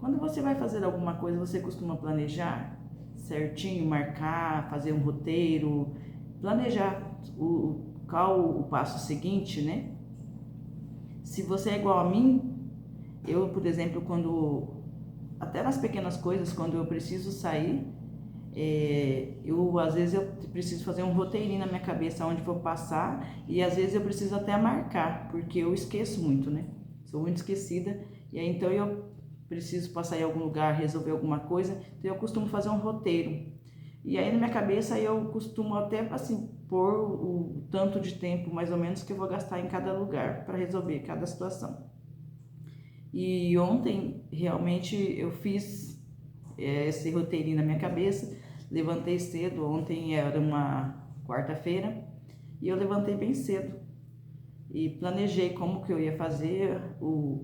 Quando você vai fazer alguma coisa, você costuma planejar certinho, marcar, fazer um roteiro, planejar qual o passo seguinte, né? Se você é igual a mim, eu, por exemplo, até nas pequenas coisas, quando eu preciso sair, às vezes eu preciso fazer um roteirinho na minha cabeça onde vou passar, e às vezes eu preciso até marcar, porque eu esqueço muito, né? Sou muito esquecida, e aí então eu preciso passar em algum lugar, resolver alguma coisa, então eu costumo fazer um roteiro. E aí na minha cabeça eu costumo até assim pôr o tanto de tempo mais ou menos que eu vou gastar em cada lugar para resolver cada situação. E ontem realmente eu fiz esse roteirinho na minha cabeça, levantei cedo, ontem era uma quarta-feira, e eu levantei bem cedo e planejei como que eu ia fazer,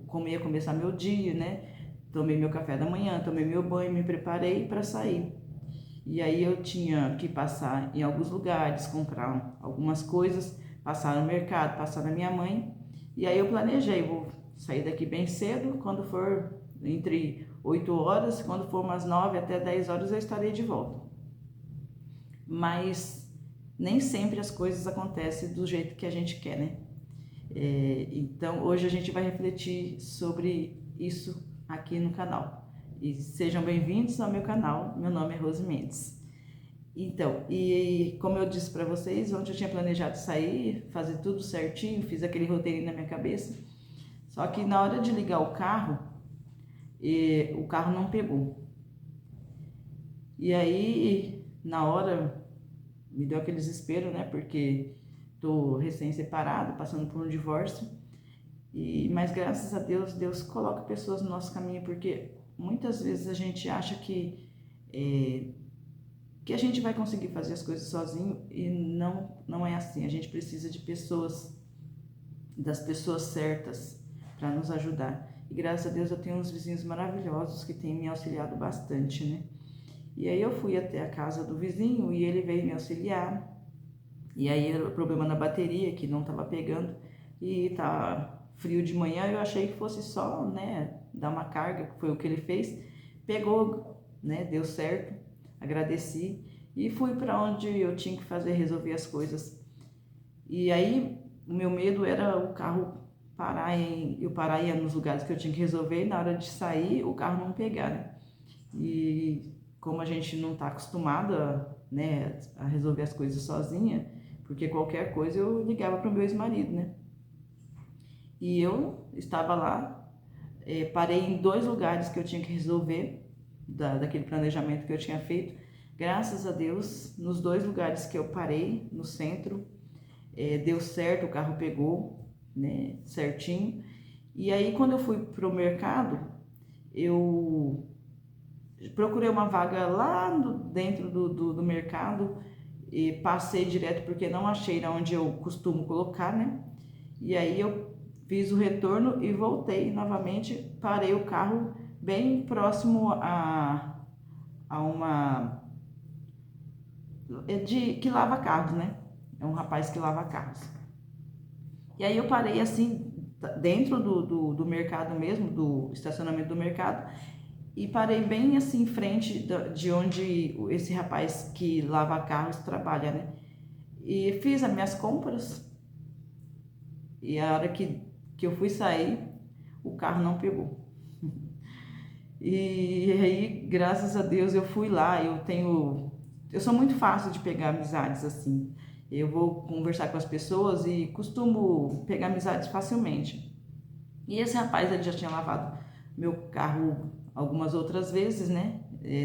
como ia começar meu dia, né? Tomei meu café da manhã, tomei meu banho, me preparei para sair. E aí eu tinha que passar em alguns lugares, comprar algumas coisas, passar no mercado, passar na minha mãe. E aí eu planejei, vou sair daqui bem cedo, quando for entre 8 horas, quando for umas 9 até 10 horas eu estarei de volta. Mas nem sempre as coisas acontecem do jeito que a gente quer, né? Então hoje a gente vai refletir sobre isso aqui no canal. E sejam bem-vindos ao meu canal, meu nome é Rose Mendes. Então, e como eu disse para vocês, ontem eu tinha planejado sair, fazer tudo certinho, fiz aquele roteirinho na minha cabeça, só que na hora de ligar o carro não pegou. E aí, na hora, me deu aquele desespero, né, porque tô recém-separado, passando por um divórcio, mas graças a Deus, Deus coloca pessoas no nosso caminho, porque muitas vezes a gente acha que a gente vai conseguir fazer as coisas sozinho, e não é assim. A gente precisa de das pessoas certas para nos ajudar. E graças a Deus eu tenho uns vizinhos maravilhosos que têm me auxiliado bastante, né? E aí eu fui até a casa do vizinho e ele veio me auxiliar. E aí era o problema na bateria que não estava pegando, e tá frio de manhã, eu achei que fosse só, né, dar uma carga, que foi o que ele fez. Pegou, né, deu certo, agradeci e fui para onde eu tinha que fazer, resolver as coisas. E aí o meu medo era o carro eu parar nos lugares que eu tinha que resolver, e na hora de sair o carro não pegar, né? E como a gente não está acostumada, né, a resolver as coisas sozinha, porque qualquer coisa eu ligava para o meu ex-marido, né? E eu estava lá, parei em 2 lugares que eu tinha que resolver, daquele planejamento que eu tinha feito. Graças a Deus, nos 2 lugares que eu parei, no centro, deu certo, o carro pegou, né, certinho. E aí, quando eu fui pro mercado, eu procurei uma vaga lá dentro do mercado e passei direto porque não achei onde eu costumo colocar, né? E aí eu fiz o retorno e voltei novamente, parei o carro bem próximo a uma que lava carros, né? É um rapaz que lava carros. E aí eu parei assim, dentro do mercado mesmo, do estacionamento do mercado, e parei bem assim em frente de onde esse rapaz que lava carros trabalha, né? E fiz as minhas compras, e a hora que eu fui sair, o carro não pegou. E aí, graças a Deus, eu fui lá, eu sou muito fácil de pegar amizades assim. Eu vou conversar com as pessoas e costumo pegar amizades facilmente. E esse rapaz, ele já tinha lavado meu carro algumas outras vezes, né?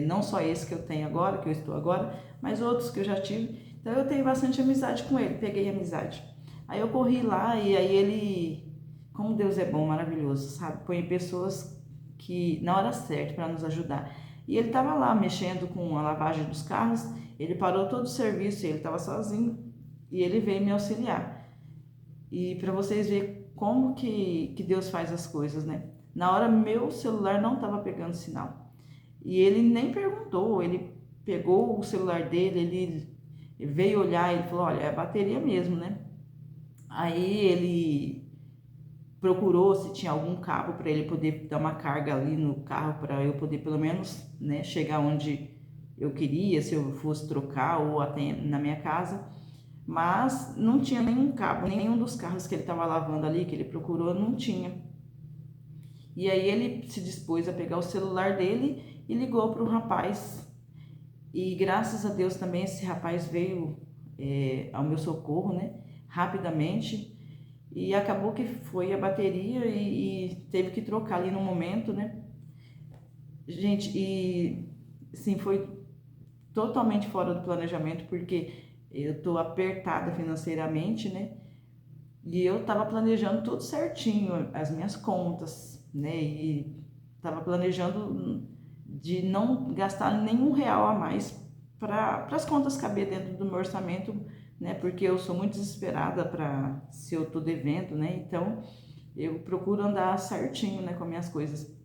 Não só esse que eu tenho agora, que eu estou agora, mas outros que eu já tive. Então eu tenho bastante amizade com ele, peguei amizade. Aí eu corri lá e aí ele, como Deus é bom, maravilhoso, sabe? Põe pessoas que na hora certa para nos ajudar. E ele estava lá mexendo com a lavagem dos carros, ele parou todo o serviço, ele estava sozinho e ele veio me auxiliar. E para vocês verem como que Deus faz as coisas, né? Na hora meu celular não estava pegando sinal. E ele nem perguntou, ele pegou o celular dele, ele veio olhar, ele falou, olha, é a bateria mesmo, né? Aí ele procurou se tinha algum cabo para ele poder dar uma carga ali no carro, para eu poder pelo menos, né, chegar onde eu queria, se eu fosse trocar ou até na minha casa. Mas não tinha nenhum cabo, nenhum dos carros que ele estava lavando ali, que ele procurou, não tinha. E aí ele se dispôs a pegar o celular dele e ligou para o rapaz. E graças a Deus também esse rapaz veio ao meu socorro, né? Rapidamente. E acabou que foi a bateria e teve que trocar ali no momento, né? Gente, e sim, foi totalmente fora do planejamento, porque eu tô apertada financeiramente, né? E eu tava planejando tudo certinho, as minhas contas, né? E tava planejando de não gastar nenhum real a mais para as contas caber dentro do meu orçamento, né? Porque eu sou muito desesperada para se eu tô devendo, né? Então eu procuro andar certinho, né, com as minhas coisas.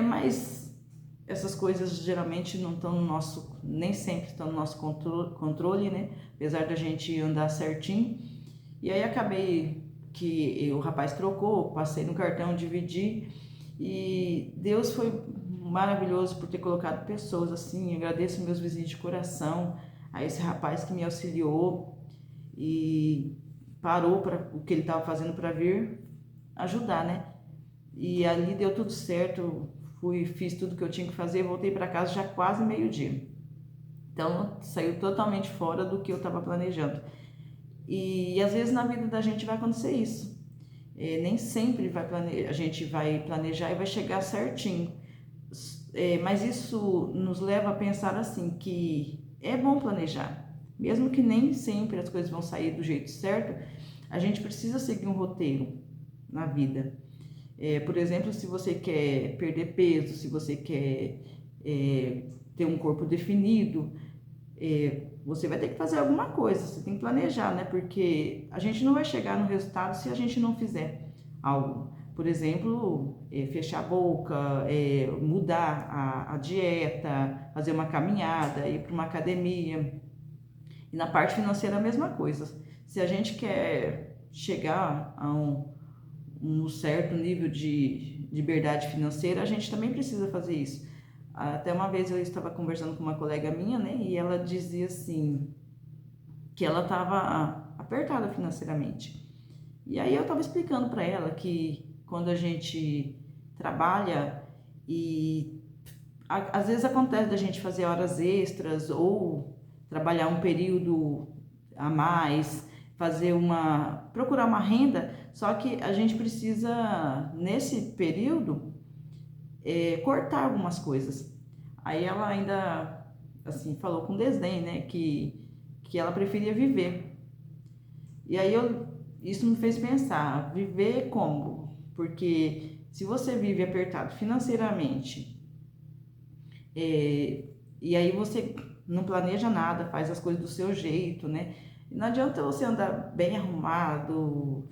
Mas essas coisas geralmente não estão no nosso, nem sempre estão no nosso controle, né? Apesar da gente andar certinho. E aí acabei que o rapaz trocou, passei no cartão, dividi e Deus foi maravilhoso por ter colocado pessoas assim. Eu agradeço meus vizinhos de coração, a esse rapaz que me auxiliou e parou para o que ele estava fazendo para vir ajudar, né? E ali deu tudo certo, fiz tudo que eu tinha que fazer, voltei para casa já quase meio-dia. Então saiu totalmente fora do que eu estava planejando. E às vezes na vida da gente vai acontecer isso. Nem sempre a gente vai planejar e vai chegar certinho. Mas isso nos leva a pensar assim, que é bom planejar. Mesmo que nem sempre as coisas vão sair do jeito certo, a gente precisa seguir um roteiro na vida. Por exemplo, se você quer perder peso, se você quer ter um corpo definido, você vai ter que fazer alguma coisa, você tem que planejar, né? Porque a gente não vai chegar no resultado se a gente não fizer algo. Por exemplo, fechar a boca, mudar a dieta, fazer uma caminhada, ir para uma academia. E na parte financeira a mesma coisa. Se a gente quer chegar a um certo nível de liberdade financeira, a gente também precisa fazer isso. Até uma vez eu estava conversando com uma colega minha, né, e ela dizia assim, que ela estava apertada financeiramente. E aí eu estava explicando para ela que quando a gente trabalha e às vezes acontece da gente fazer horas extras ou trabalhar um período a mais, procurar uma renda, só que a gente precisa nesse período cortar algumas coisas. Aí ela ainda assim falou com desdém, né, que ela preferia viver. E aí isso me fez pensar, viver como? Porque se você vive apertado financeiramente, e aí você não planeja nada, faz as coisas do seu jeito, né? Não adianta você andar bem arrumado,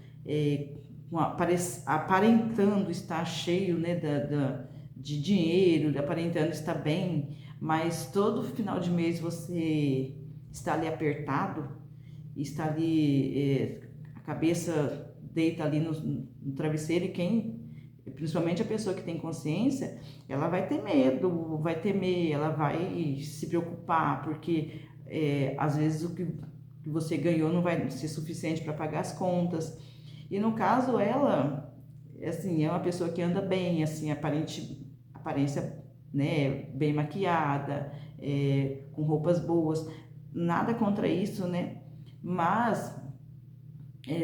aparentando estar cheio, né, de dinheiro, aparentando estar bem, mas todo final de mês você está ali apertado, está ali, a cabeça deita ali no travesseiro e principalmente a pessoa que tem consciência, ela vai ter medo, vai temer, ela vai se preocupar, porque às vezes o que você ganhou não vai ser suficiente para pagar as contas. E no caso ela, assim, é uma pessoa que anda bem, assim, aparência, né, bem maquiada, com roupas boas, nada contra isso, né? Mas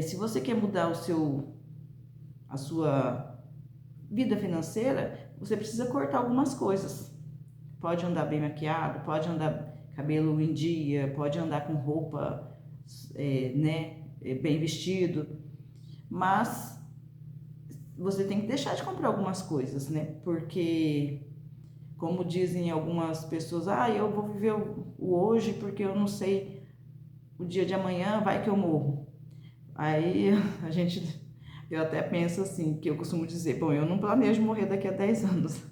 se você quer mudar a sua vida financeira, você precisa cortar algumas coisas. Pode andar bem maquiado, pode andar cabelo em dia, pode andar com roupa, né, bem vestido, mas você tem que deixar de comprar algumas coisas, né? Porque, como dizem algumas pessoas, eu vou viver o hoje porque eu não sei o dia de amanhã, vai que eu morro. Aí eu até penso assim, que eu costumo dizer, bom, eu não planejo morrer daqui a 10 anos.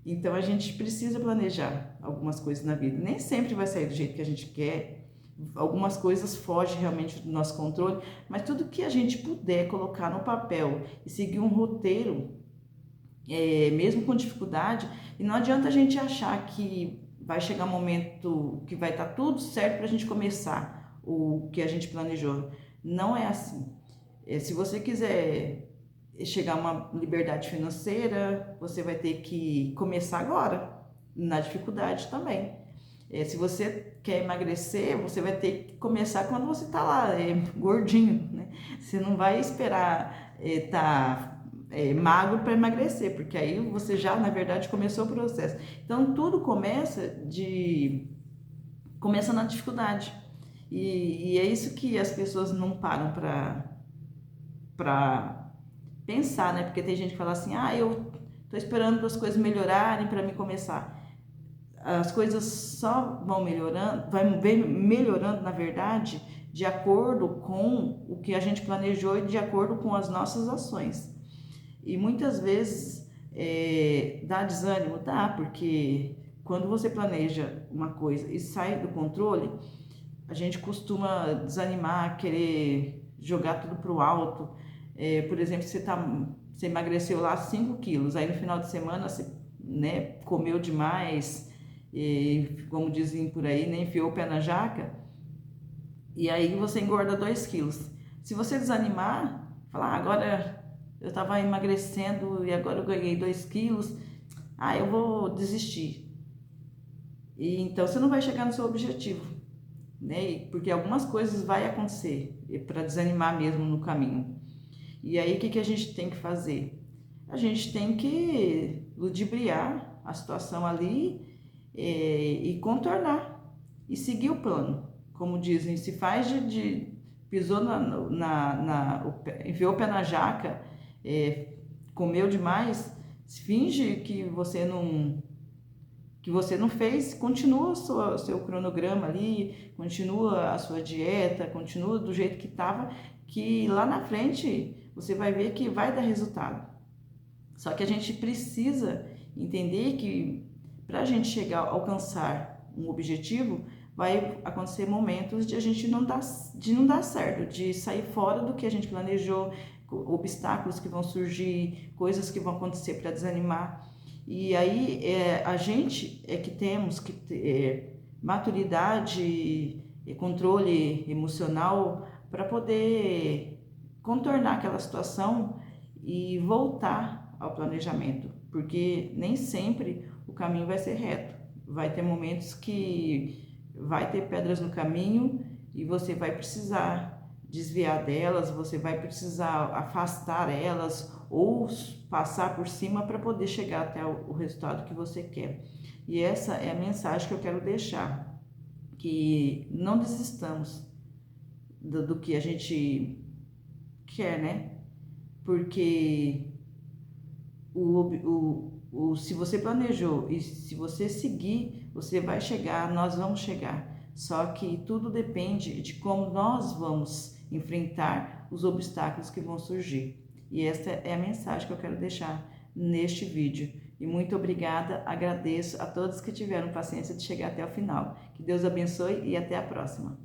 Então a gente precisa planejar algumas coisas na vida. Nem sempre vai sair do jeito que a gente quer, algumas coisas fogem realmente do nosso controle, mas tudo que a gente puder colocar no papel e seguir um roteiro, mesmo com dificuldade, e não adianta a gente achar que vai chegar um momento que vai estar tudo certo para a gente começar o que a gente planejou. Não é assim. Se você quiser chegar a uma liberdade financeira, você vai ter que começar agora, na dificuldade também. Se você quer emagrecer, você vai ter que começar quando você está lá, gordinho, né? Você não vai esperar estar magro para emagrecer, porque aí você já, na verdade, começou o processo. Então, tudo começa na dificuldade. E é isso que as pessoas não param para pensar, né? Porque tem gente que fala assim, eu tô esperando as coisas melhorarem para me começar. As coisas só vão melhorando, melhorando, na verdade, de acordo com o que a gente planejou e de acordo com as nossas ações. E muitas vezes dá desânimo, dá, porque quando você planeja uma coisa e sai do controle, a gente costuma desanimar, querer jogar tudo pro alto. Por exemplo, você emagreceu lá 5 quilos, aí no final de semana você, né, comeu demais, como dizem por aí, né, enfiou o pé na jaca, e aí você engorda 2 quilos. Se você desanimar, falar, agora eu estava emagrecendo e agora eu ganhei 2 quilos, eu vou desistir. E então você não vai chegar no seu objetivo, né? Porque algumas coisas vai acontecer para desanimar mesmo no caminho. E aí o que a gente tem que fazer? A gente tem que ludibriar a situação ali e contornar e seguir o plano. Como dizem, se faz pisou enfiou o pé na jaca, comeu demais, finge que você não fez, continua o seu cronograma ali, continua a sua dieta, continua do jeito que estava, que lá na frente você vai ver que vai dar resultado. Só que a gente precisa entender que para a gente alcançar um objetivo, vai acontecer momentos de a gente não dar certo, de sair fora do que a gente planejou, obstáculos que vão surgir, coisas que vão acontecer para desanimar. E aí a gente que temos que ter maturidade e controle emocional para poder contornar aquela situação e voltar ao planejamento, porque nem sempre o caminho vai ser reto. Vai ter momentos que vai ter pedras no caminho e você vai precisar desviar delas, você vai precisar afastar elas ou passar por cima para poder chegar até o resultado que você quer. E essa é a mensagem que eu quero deixar, que não desistamos do que a gente quer, né? Porque se você planejou e se você seguir, você vai chegar, nós vamos chegar. Só que tudo depende de como nós vamos enfrentar os obstáculos que vão surgir. E esta é a mensagem que eu quero deixar neste vídeo. E muito obrigada, agradeço a todos que tiveram paciência de chegar até o final. Que Deus abençoe e até a próxima.